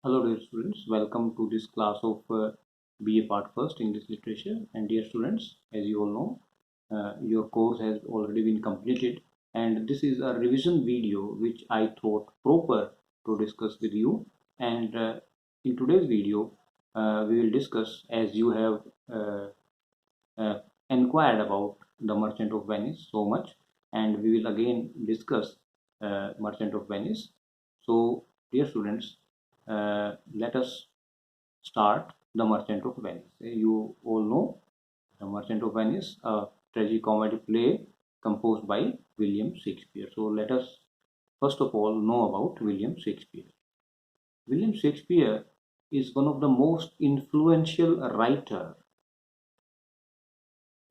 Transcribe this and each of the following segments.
Hello dear students, welcome to this class of BA Part First English Literature. And dear students, as you all know, your course has already been completed, and this is a revision video which I thought proper to discuss with you. And in today's video, we will discuss, as you have uh, uh, inquired about the Merchant of Venice so much, and we will again discuss Merchant of Venice. So dear students, let us start The Merchant of Venice. You all know The Merchant of Venice, a tragicomedy play composed by William Shakespeare. So let us first of all know about William Shakespeare. William Shakespeare is one of the most influential writer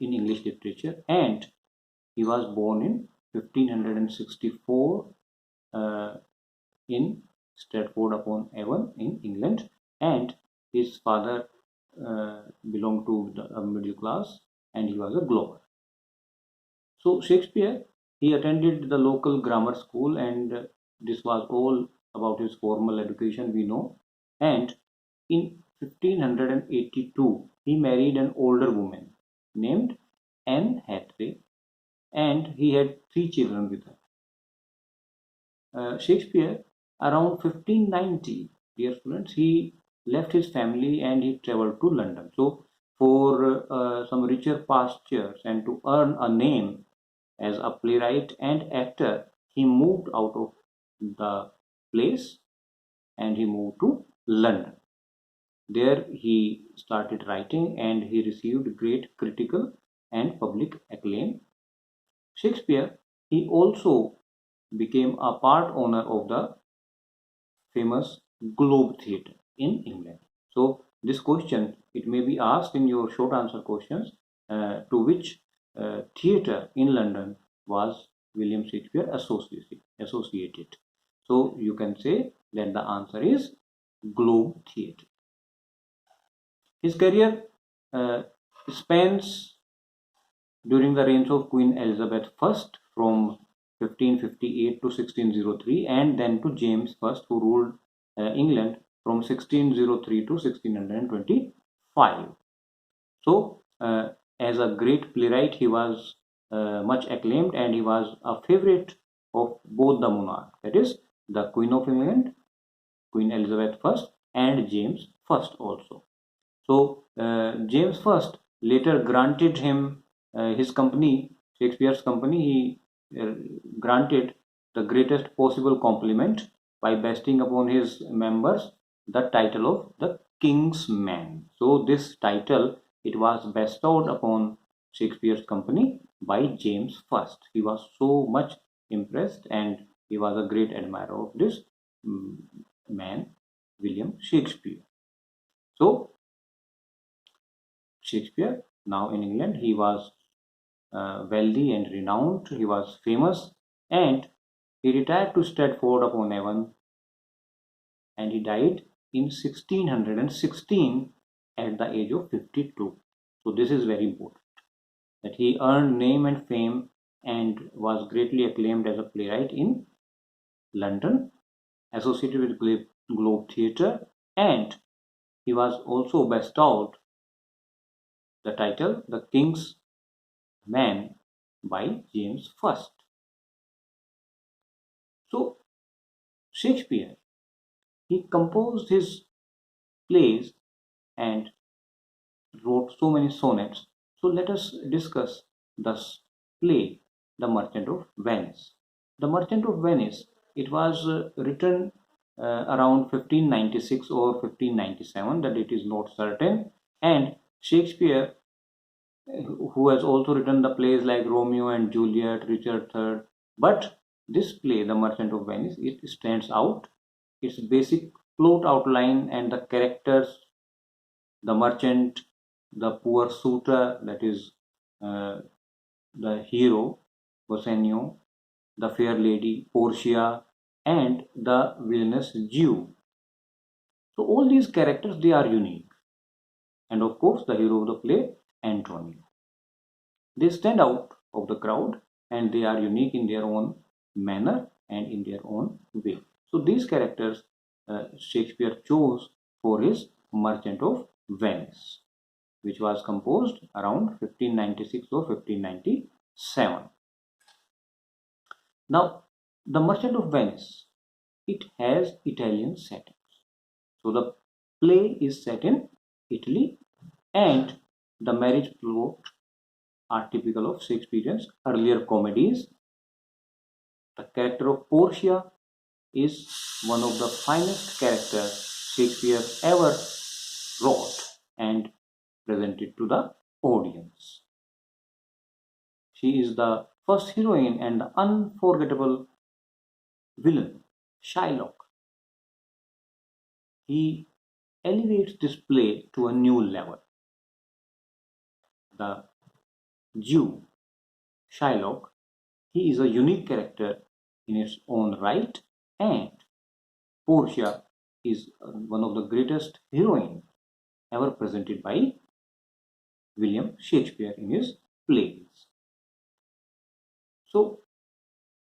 in English literature, and he was born in 1564 in Stratford-upon-Avon in England, and his father belonged to the middle class, and he was a glover. So Shakespeare, he attended the local grammar school, and this was all about his formal education, we know. And in 1582, he married an older woman named Anne Hathaway, and he had three children with her. Shakespeare, around 1590, dear students, he left his family and he traveled to London. So, for some richer pastures and to earn a name as a playwright and actor, he moved out of the place and he moved to London. There he started writing and he received great critical and public acclaim. Shakespeare, he also became a part owner of the famous Globe Theatre in England. So this question, it may be asked in your short answer questions, to which theatre in London was William Shakespeare associated. So you can say that the answer is Globe Theatre. His career uh, spans during the reigns of Queen Elizabeth I from 1558 to 1603, and then to James I, who ruled England from 1603 to 1625. So, as a great playwright, he was much acclaimed, and he was a favorite of both the monarchs, that is, the Queen of England, Queen Elizabeth I, and James I also. So James I later granted him his company, Shakespeare's company. He granted the greatest possible compliment by bestowing upon his members the title of the King's Man. So this title, it was bestowed upon Shakespeare's company by James I. He was so much impressed, and he was a great admirer of this man, William Shakespeare. So Shakespeare, now in England, he was wealthy and renowned, he was famous, and he retired to Stratford-upon-Avon, and he died in 1616 at the age of 52. So this is very important, that he earned name and fame and was greatly acclaimed as a playwright in London, associated with Globe Theatre, and he was also bestowed the title the King's Man by James I. So Shakespeare, he composed his plays and wrote so many sonnets. So let us discuss this play, The Merchant of Venice. The Merchant of Venice, it was written around 1596 or 1597, that it is not certain. And Shakespeare, who has also written the plays like Romeo and Juliet, Richard III. But this play, The Merchant of Venice, it stands out. Its basic plot outline and the characters, the merchant, the poor suitor, that is uh, the hero, Bassanio, the fair lady, Portia, and the villainous Jew. So all these characters, they are unique. And of course, the hero of the play, Antonio. They stand out of the crowd, and they are unique in their own manner and in their own way. So these characters, Shakespeare chose for his Merchant of Venice, which was composed around 1596 or 1597. Now, the Merchant of Venice, it has Italian settings. So the play is set in Italy, and the marriage plot are typical of Shakespeare's earlier comedies. The character of Portia is one of the finest characters Shakespeare ever wrote and presented to the audience. She is the first heroine and the unforgettable villain, Shylock. He elevates this play to a new level. The Jew, Shylock, he is a unique character in its own right, and Portia is one of the greatest heroines ever presented by William Shakespeare in his plays. So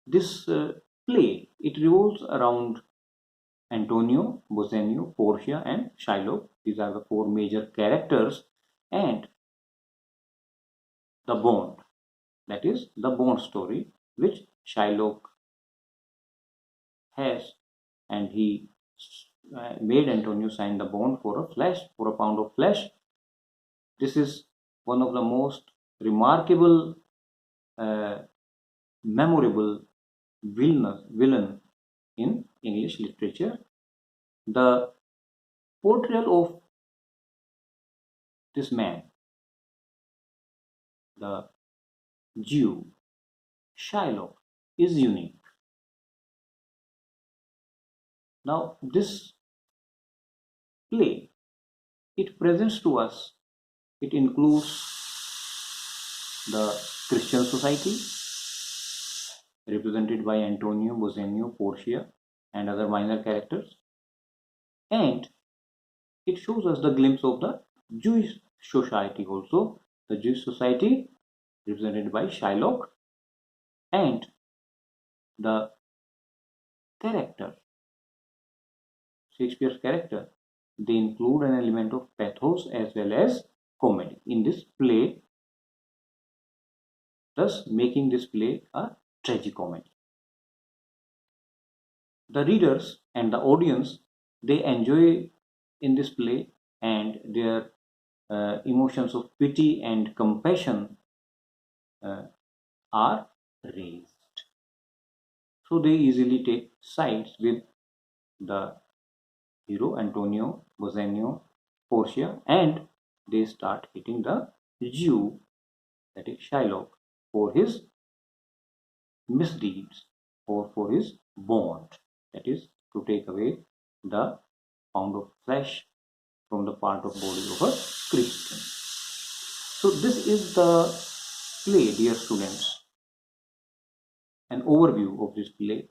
this play, it revolves around Antonio, Bassanio, Portia, and Shylock. These are the four major characters, and the bond, that is the bond story which Shylock has, and he made Antonio sign the bond for a pound of flesh. This is one of the most remarkable, memorable villain in English literature. The portrayal of this man, the Jew, Shylock, is unique. Now, this play, it presents to us, it includes the Christian society, represented by Antonio, Bassanio, Portia, and other minor characters, and it shows us the glimpse of the Jewish society also, the Jewish society represented by Shylock, and the character, Shakespeare's character, they include an element of pathos as well as comedy in this play, thus making this play a tragicomedy. The readers and the audience, they enjoy in this play, and their emotions of pity and compassion are raised. So they easily take sides with the hero Antonio, Bassanio, Portia, and they start hitting the Jew, that is Shylock, for his misdeeds or for his bond, that is to take away the pound of flesh from the part of body of a Christian. So this is the play, dear students, an overview of this play,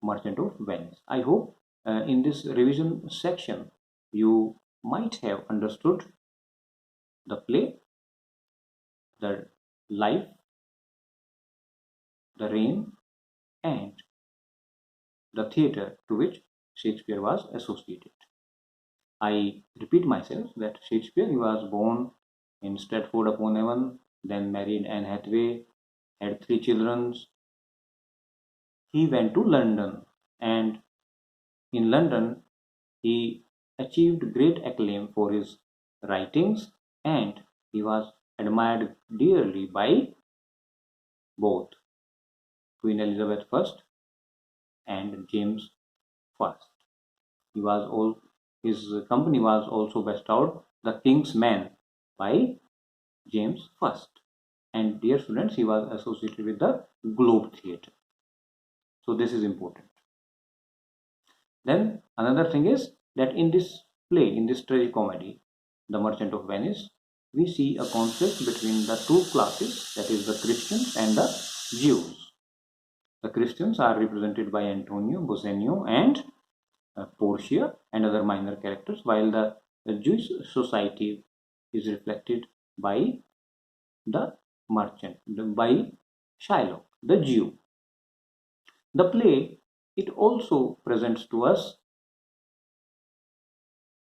Merchant of Venice. I hope in this revision section you might have understood the play, the life, the reign, and the theatre to which Shakespeare was associated. I repeat myself that Shakespeare, he was born in Stratford-upon-Avon, then married Anne Hathaway, had 3 children. He went to London, and in London he achieved great acclaim for his writings, and he was admired dearly by both Queen Elizabeth I and James I. His company was also bestowed the King's Man by James I. And dear students, he was associated with the Globe Theatre. So this is important. Then another thing is that in this play, in this tragicomedy, The Merchant of Venice, we see a conflict between the two classes, that is the Christians and the Jews. The Christians are represented by Antonio, Bassanio, and Portia and other minor characters, while the Jewish society is reflected by the merchant, by Shylock, the Jew. The play, it also presents to us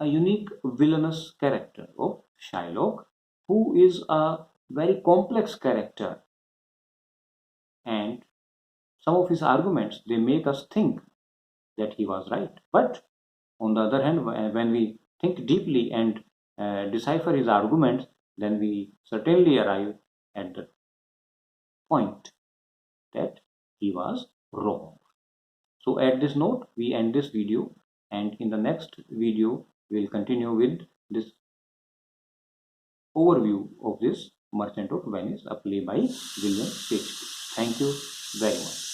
a unique villainous character of Shylock, who is a very complex character, and some of his arguments, they make us think that he was right. But on the other hand, when we think deeply and decipher his arguments, then we certainly arrive at the point that he was wrong. So at this note, we end this video, and in the next video, we'll continue with this overview of this Merchant of Venice, a play by William Shakespeare. Thank you very much.